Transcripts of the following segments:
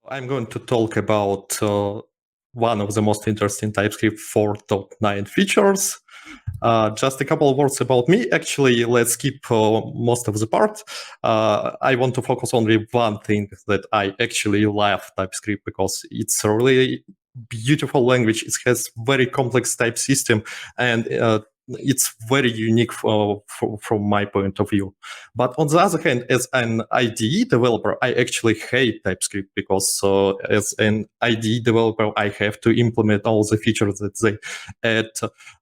I'm going to talk about one of the most interesting TypeScript 4.9 features. Just a couple of words about me. Actually, let's skip most of the part. I want to focus only one thing that I actually love TypeScript because it's a really beautiful language. It has very complex type system, and it's very unique from my point of view. But on the other hand, as an IDE developer, I actually hate TypeScript because as an IDE developer, I have to implement all the features that they add.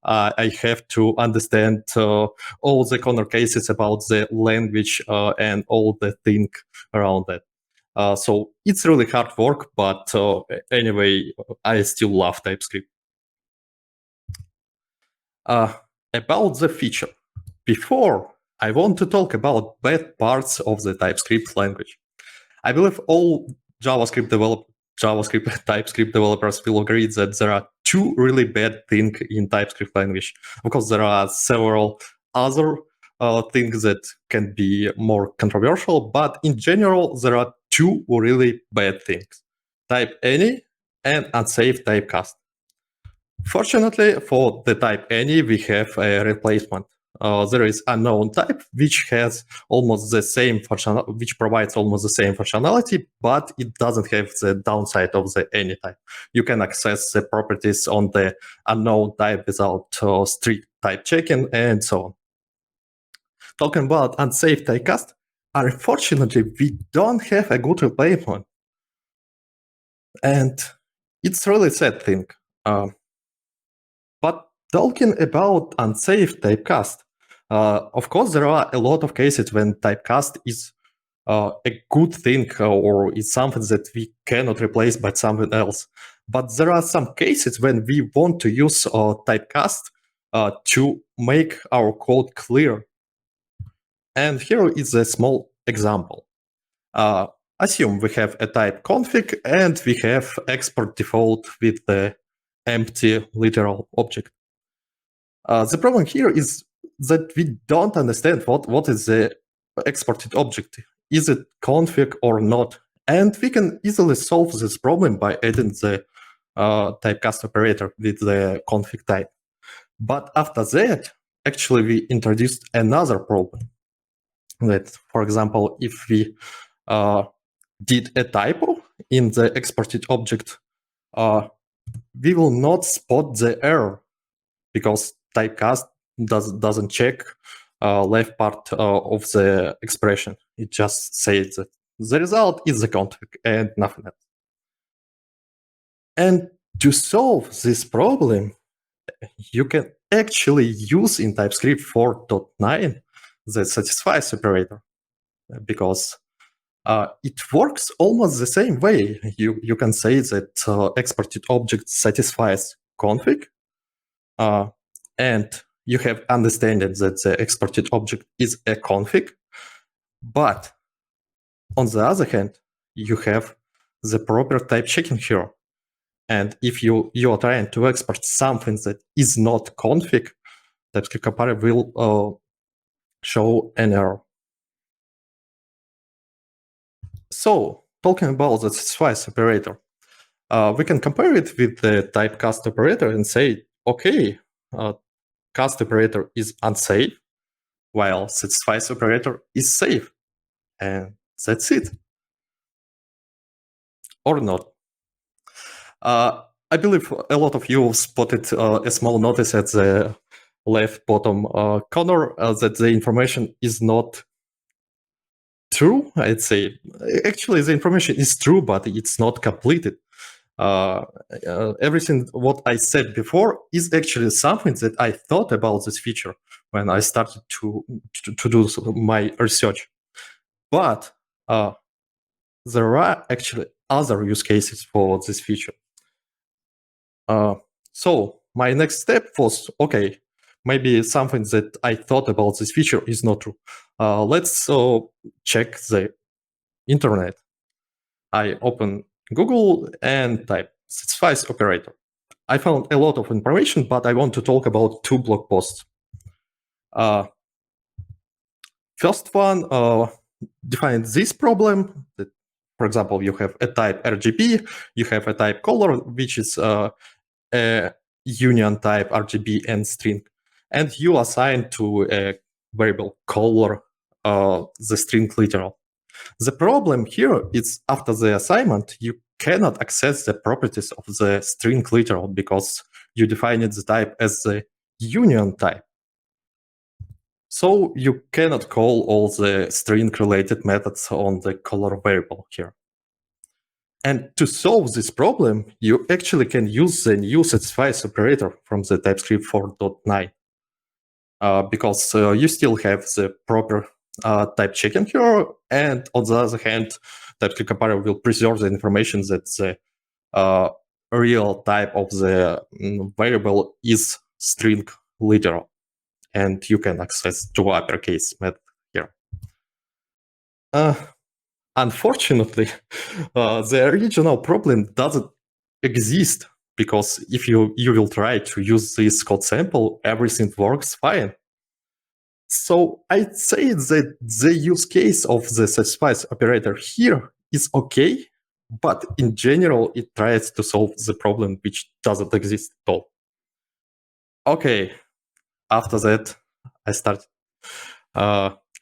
I have to understand all the corner cases about the language and all the thing around that. So it's really hard work, but anyway, I still love TypeScript. About the feature. Before, I want to talk about bad parts of the TypeScript language. I believe all JavaScript TypeScript developers will agree that there are two really bad things in TypeScript language. Of course, there are several other things that can be more controversial, but in general, there are two really bad things: type any and unsafe typecast. Fortunately, for the type any, we have a replacement. There is unknown type, which has almost the same functionality, which provides almost the same functionality, but it doesn't have the downside of the any type. You can access the properties on the unknown type without strict type checking and so on. Talking about unsafe typecast, unfortunately, we don't have a good replacement. And it's really sad thing. But talking about unsafe typecast, of course, there are a lot of cases when typecast is a good thing or is something that we cannot replace by something else. But there are some cases when we want to use typecast to make our code clear. And here is a small example. Assume we have a type config and we have export default with the empty literal object. The problem here is that we don't understand what is the exported object. Is it config or not? And we can easily solve this problem by adding the typecast operator with the config type. But after that, actually, we introduced another problem. That, for example, if we did a typo in the exported object, we will not spot the error because typecast doesn't check left part of the expression. It just says that the result is the config and nothing else. And to solve this problem, you can actually use in TypeScript 4.9 the Satisfies operator because it works almost the same way. You can say that exported object satisfies config, and you have understanding that the exported object is a config. But on the other hand, you have the proper type checking here. And if you are trying to export something that is not config, TypeScript compiler will show an error. So, talking about the satisfies operator, we can compare it with the typecast operator and say, okay, cast operator is unsafe, while satisfies operator is safe. And that's it. Or not. I believe a lot of you spotted a small notice at the left bottom corner that the information is not true, I'd say. Actually, the information is true, but it's not completed. Everything what I said before is actually something that I thought about this feature when I started to do my research. But there are actually other use cases for this feature. So my next step was, okay, maybe something that I thought about this feature is not true. Let's check the internet. I open Google and type satisfies operator. I found a lot of information, but I want to talk about two blog posts. First one defined this problem that, for example, you have a type RGB, you have a type color, which is a union type RGB and string, and you assign to a variable color the string literal. The problem here is after the assignment, you cannot access the properties of the string literal because you defined the type as the union type. So you cannot call all the string-related methods on the color variable here. And to solve this problem, you actually can use the new Satisfies operator from the TypeScript 4.9 because you still have the proper type checking here, and on the other hand, TypeScript compiler will preserve the information that the real type of the variable is string literal, and you can access to uppercase method here. Unfortunately, the original problem doesn't exist because if you will try to use this code sample, everything works fine. So I'd say that the use case of the Satisfies operator here is okay, but in general, it tries to solve the problem which doesn't exist at all. Okay, after that, I started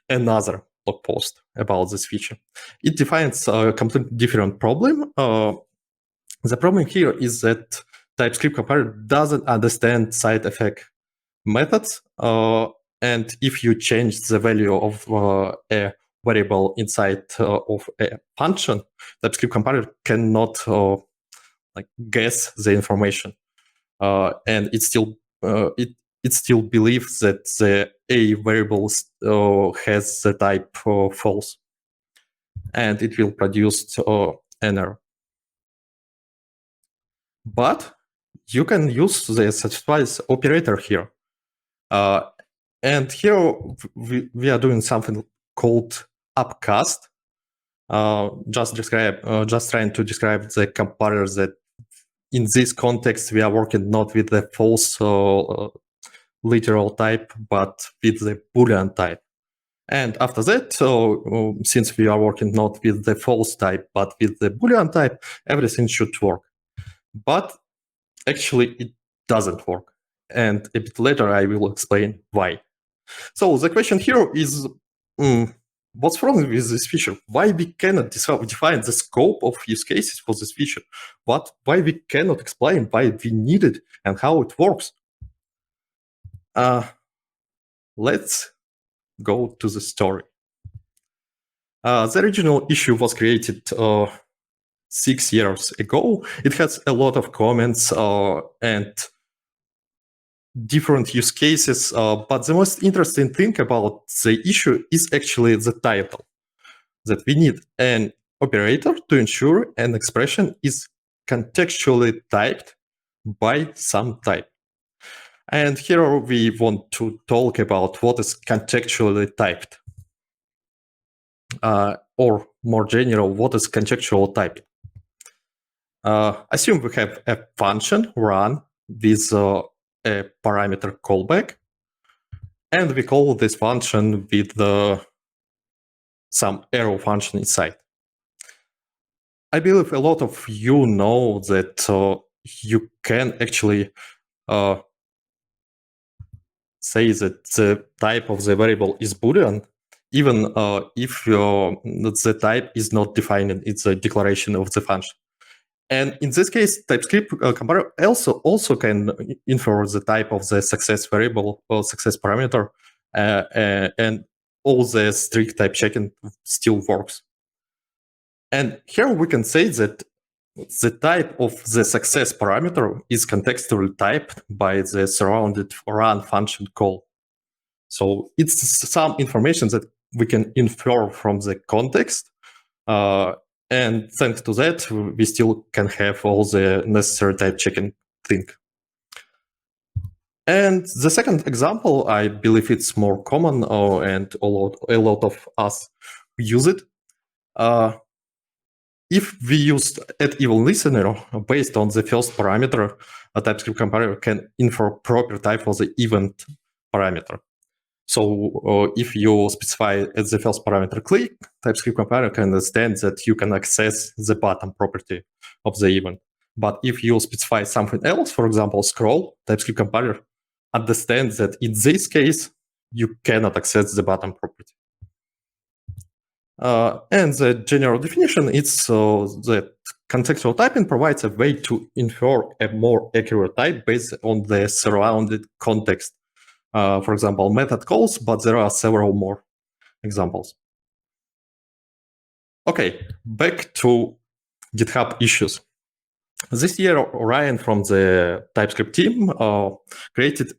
another blog post about this feature. It defines a completely different problem. The problem here is that TypeScript compiler doesn't understand side effect methods. And if you change the value of a variable inside of a function, TypeScript compiler cannot guess the information, and it still believes that the a variable has the type false, and it will produce an error. But you can use the Satisfies operator here. And here we are doing something called upcast. Just trying to describe the compiler that in this context we are working not with the false literal type, but with the Boolean type. And after that, since we are working not with the false type, but with the Boolean type, everything should work. But actually, it doesn't work. And a bit later, I will explain why. So the question here is, what's wrong with this feature? Why we cannot define the scope of use cases for this feature? Why we cannot explain why we need it and how it works? Let's go to the story. The original issue was created 6 years ago. It has a lot of comments and different use cases, but the most interesting thing about the issue is actually the title, that we need an operator to ensure an expression is contextually typed by some type. And here we want to talk about what is contextually typed, or more general, what is contextual typing. Assume we have a function run with a parameter callback, and we call this function with some arrow function inside. I believe a lot of you know that you can actually say that the type of the variable is Boolean, even if the type is not defined in the declaration of the function. And in this case, TypeScript compiler also can infer the type of the success variable or success parameter, and all the strict type checking still works. And here we can say that the type of the success parameter is contextually typed by the surrounded run function call. So it's some information that we can infer from the context. And thanks to that, we still can have all the necessary type checking thing. And the second example, I believe it's more common, and a lot of us use it. If we use at-even listener based on the first parameter, a TypeScript compiler can infer proper type for the event parameter. So if you specify as the first parameter click, TypeScript compiler can understand that you can access the button property of the event. But if you specify something else, for example, scroll, TypeScript compiler understands that in this case, you cannot access the button property. And the general definition is that contextual typing provides a way to infer a more accurate type based on the surrounding context. For example, method calls, but there are several more examples. Okay, back to GitHub issues. This year, Ryan from the TypeScript team created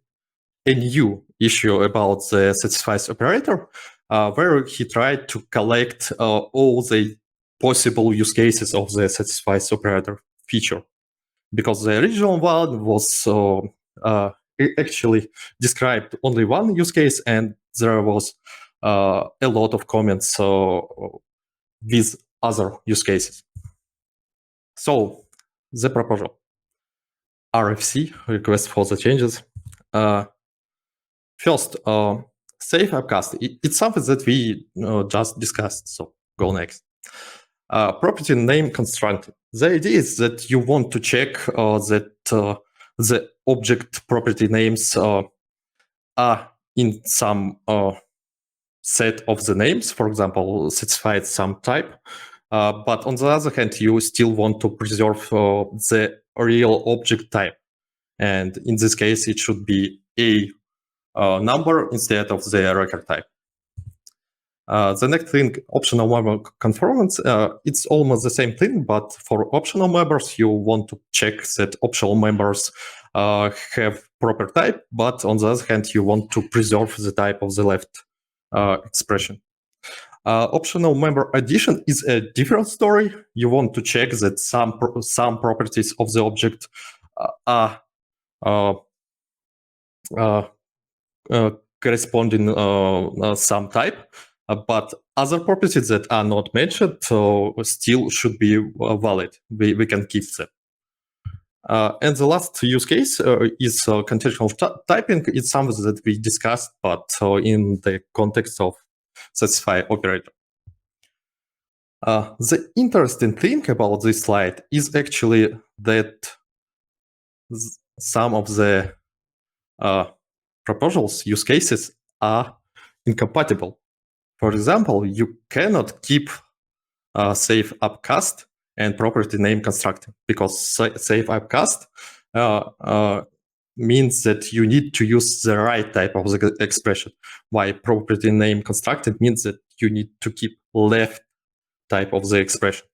a new issue about the Satisfies operator, where he tried to collect all the possible use cases of the Satisfies operator feature. Because the original one was actually described only one use case, and there was a lot of comments with other use cases. So the proposal, RFC, request for the changes. First, safe upcast. It's something that we just discussed, so go next. Property name constructor. The idea is that you want to check that the object property names are in some set of the names, for example, satisfied some type. But on the other hand, you still want to preserve the real object type. And in this case, it should be a number instead of the record type. The next thing, optional member conformance, it's almost the same thing, but for optional members, you want to check that optional members have proper type, but on the other hand, you want to preserve the type of the left expression. Optional member addition is a different story. You want to check that some properties of the object are corresponding some type, but other properties that are not mentioned still should be valid. We can keep them. And the last use case is contextual typing. It's something that we discussed, but in the context of Satisfy operator. The interesting thing about this slide is actually that some of the proposals, use cases are incompatible. For example, you cannot keep safe upcast and property name constructing, because safe upcast means that you need to use the right type of the expression, while property name constructed means that you need to keep left type of the expression.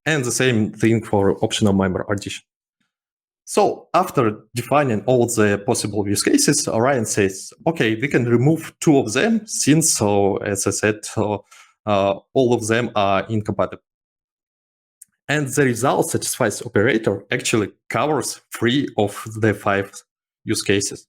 And the same thing for optional member addition. So after defining all the possible use cases, Ryan says, okay, we can remove two of them since, as I said, all of them are incompatible. And the result Satisfies operator actually covers 3 of the 5 use cases.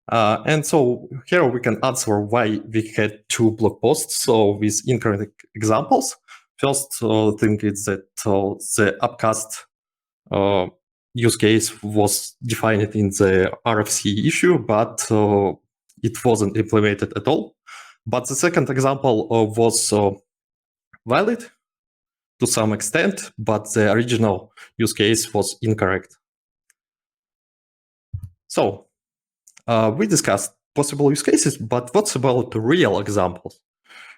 And so here we can answer why we had 2 blog posts with incorrect examples. First thing is that the upcast use case was defined in the RFC issue, but it wasn't implemented at all. But the second example was valid to some extent, but the original use case was incorrect. So we discussed possible use cases, but what's about real examples?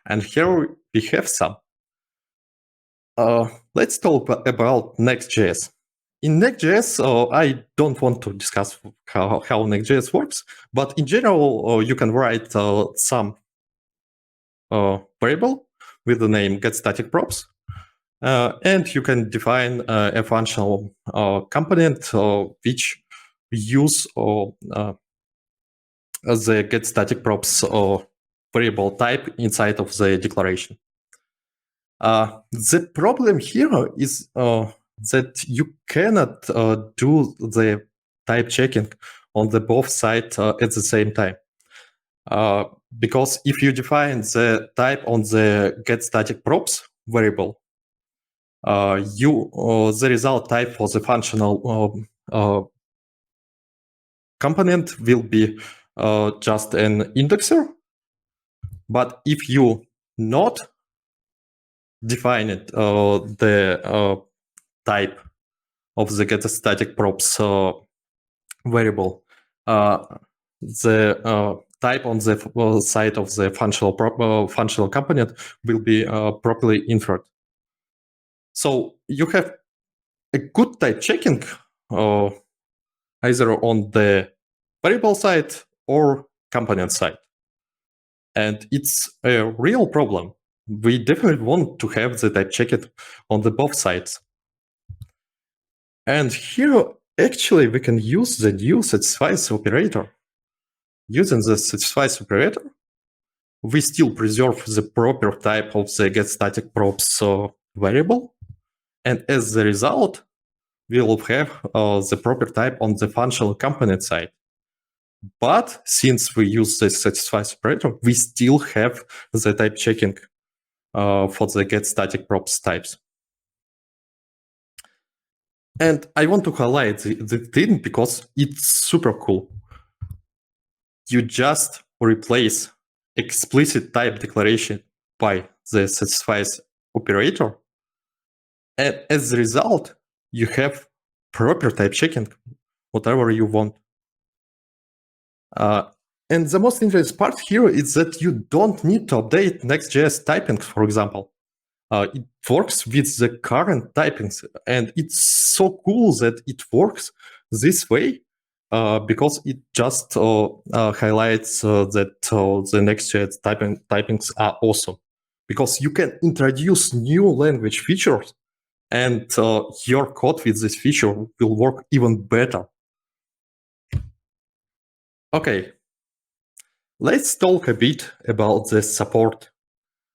And here we have some. Let's talk about Next.js. In Next.js, I don't want to discuss how Next.js works, but in general, you can write some variable with the name getStaticProps, and you can define a functional component which use the getStaticProps variable type inside of the declaration. The problem here is that you cannot do the type checking on the both sides at the same time. Because if you define the type on the getStaticProps variable, the result type for the functional component will be just an indexer, But if you not define it, the type of the get static props variable, the type on the side of the functional component will be properly inferred. So you have a good type checking either on the variable side or component side. And it's a real problem. We definitely want to have the type checked on the both sides. And here, actually, we can use the new satisfies operator. Using the satisfies operator, we still preserve the proper type of the get static props variable. And as a result, we will have the proper type on the functional component side. But since we use the satisfies operator, we still have the type checking for the get static props types. And I want to highlight the thing because it's super cool. You just replace explicit type declaration by the satisfies operator. And as a result, you have proper type checking, whatever you want. And the most interesting part here is that you don't need to update Next.js typings, for example. It works with the current typings, and it's so cool that it works this way because it just highlights that the Next.js typings are awesome. Because you can introduce new language features, and your code with this feature will work even better. Okay, let's talk a bit about the support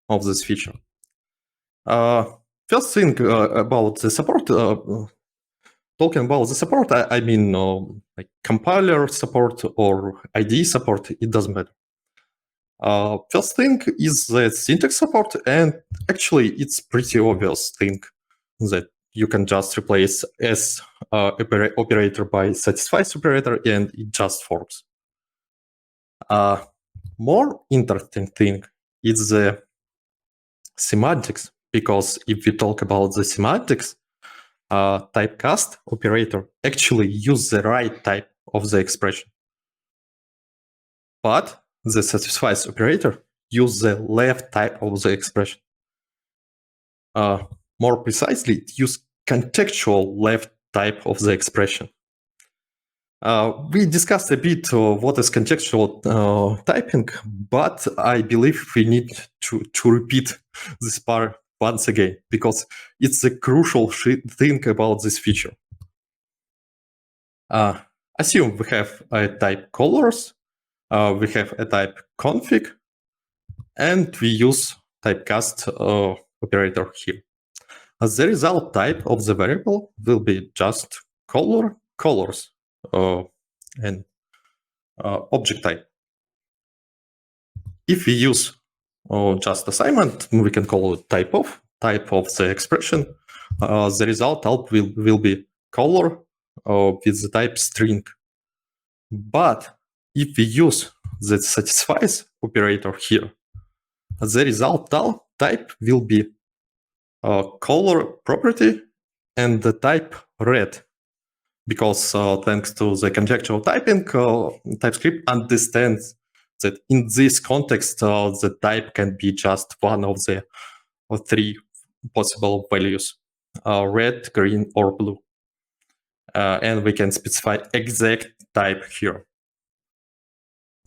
of this feature. First thing about the support, talking about the support, I mean like compiler support or IDE support, it doesn't matter. First thing is the syntax support, and actually it's pretty obvious thing that you can just replace S operator by satisfies operator and it just works. More interesting thing is the semantics, because if we talk about the semantics, typecast operator actually use the right type of the expression. But the satisfies operator use the left type of the expression. More precisely, it use contextual left type of the expression. We discussed a bit what is contextual typing, but I believe we need to repeat this part once again, because it's a crucial thing about this feature. Assume we have a type colors, we have a type config, and we use typecast operator here. The result type of the variable will be just colors, and object type. If we use just assignment, we can call it type of the expression. The result out will be color with the type string. But if we use the satisfies operator here, the result type will be color property and the type red. Because thanks to the contextual typing, TypeScript understands that in this context, the type can be just one of the three possible values, red, green, or blue. And we can specify exact type here.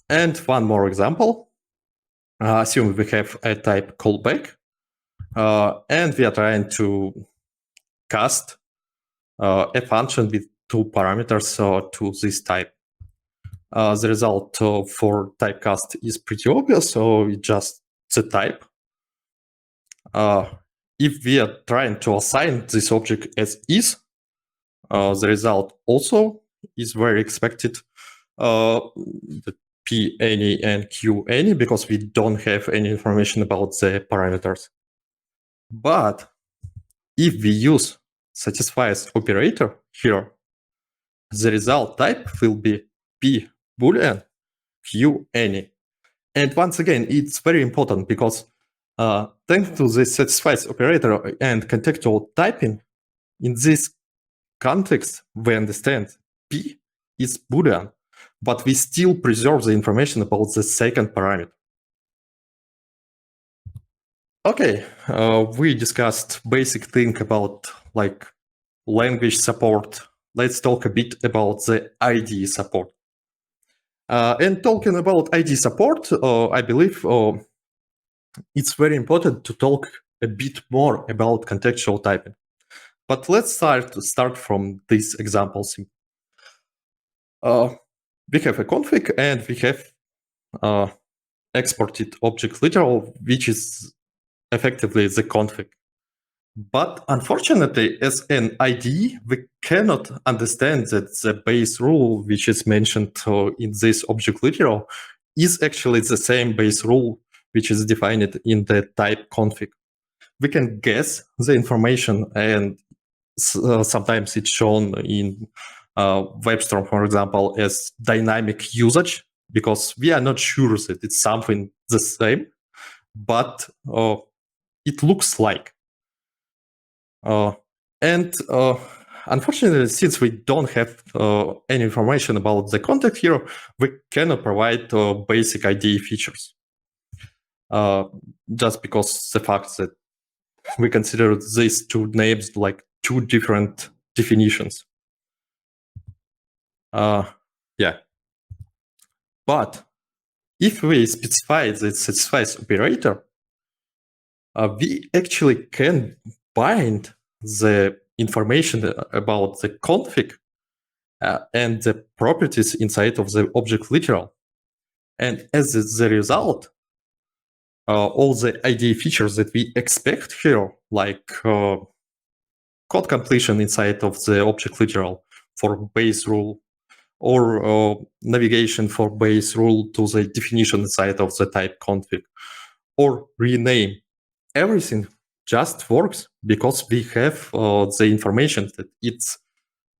And one more example. Assume we have a type callback, and we are trying to cast a function with two parameters to this type. The result for typecast is pretty obvious, so it's just the type. If we are trying to assign this object as is, the result also is very expected. The P any and Q any, because we don't have any information about the parameters. But if we use satisfies operator here, the result type will be P boolean, Q any. And once again, it's very important because thanks to the satisfies operator and contextual typing, in this context, we understand P is Boolean, but we still preserve the information about the second parameter. Okay, we discussed basic thing about like language support. Let's talk a bit about the IDE support. And talking about IDE support, I believe it's very important to talk a bit more about contextual typing. But let's start from these examples. We have a config and we have exported object literal, which is effectively the config. But unfortunately, as an IDE, we cannot understand that the base rule, which is mentioned in this object literal, is actually the same base rule which is defined in the type config. We can guess the information, and sometimes it's shown in WebStorm, for example, as dynamic usage, because we are not sure that it's something the same, but it looks like. And unfortunately, since we don't have any information about the context here, we cannot provide basic IDE features. Just because the fact that we consider these two names like two different definitions. Yeah. But if we specify the satisfies operator, we actually can bind the information about the config and the properties inside of the object literal. And as the result, all the IDE features that we expect here, like code completion inside of the object literal for base rule, or navigation for base rule to the definition inside of the type config, or rename, everything just works because we have the information that it's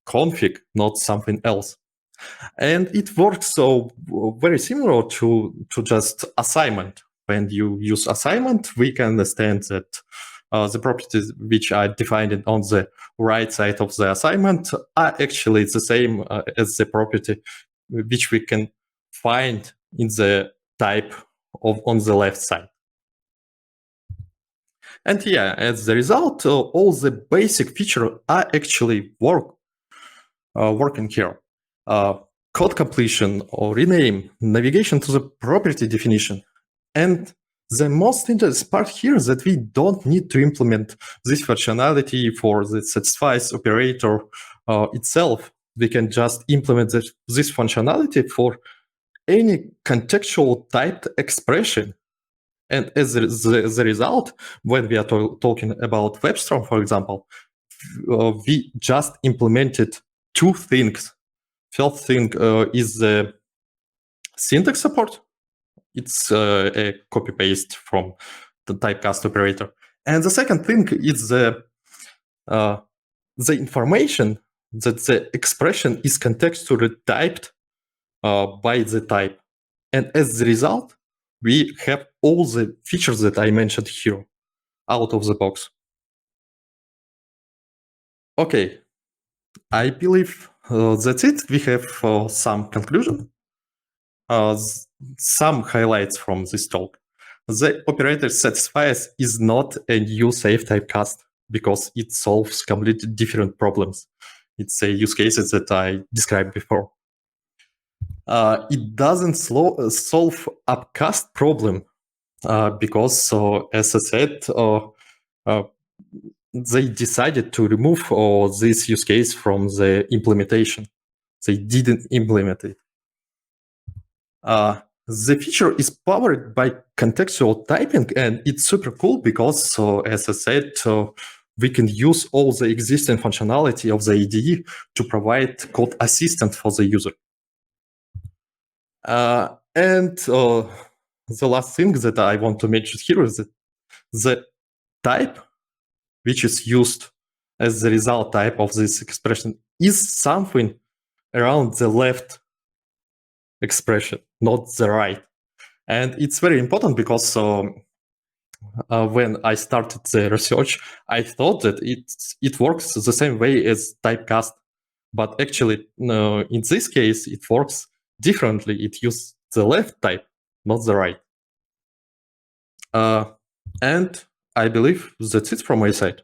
config, not something else. And it works so very similar to just assignment. When you use assignment, we can understand that the properties which are defined on the right side of the assignment are actually the same as the property which we can find in the type on the left side. And yeah, as a result, all the basic features are actually working here. Code completion or rename, navigation to the property definition. And the most interesting part here is that we don't need to implement this functionality for the satisfies operator itself. We can just implement this functionality for any contextual typed expression. And as the result, when we are talking about WebStorm, for example, we just implemented two things. First thing is the syntax support. It's a copy-paste from the typecast operator. And the second thing is the information that the expression is contextually typed by the type. And as a result, we have all the features that I mentioned here out of the box. Okay, I believe that's it. We have some conclusion. Some highlights from this talk. The operator satisfies is not a new safe typecast because it solves completely different problems. It's a use cases that I described before. It doesn't solve upcast problem because, as I said, they decided to remove this use case from the implementation. They didn't implement it. The feature is powered by contextual typing, and it's super cool because, as I said, we can use all the existing functionality of the IDE to provide code assistant for the user. And the last thing that I want to mention here is that the type which is used as the result type of this expression is something around the left expression, not the right. And it's very important because when I started the research, I thought that it works the same way as typecast. But actually, no, in this case, it works differently. It uses the left type, not the right. And I believe that's it from my side.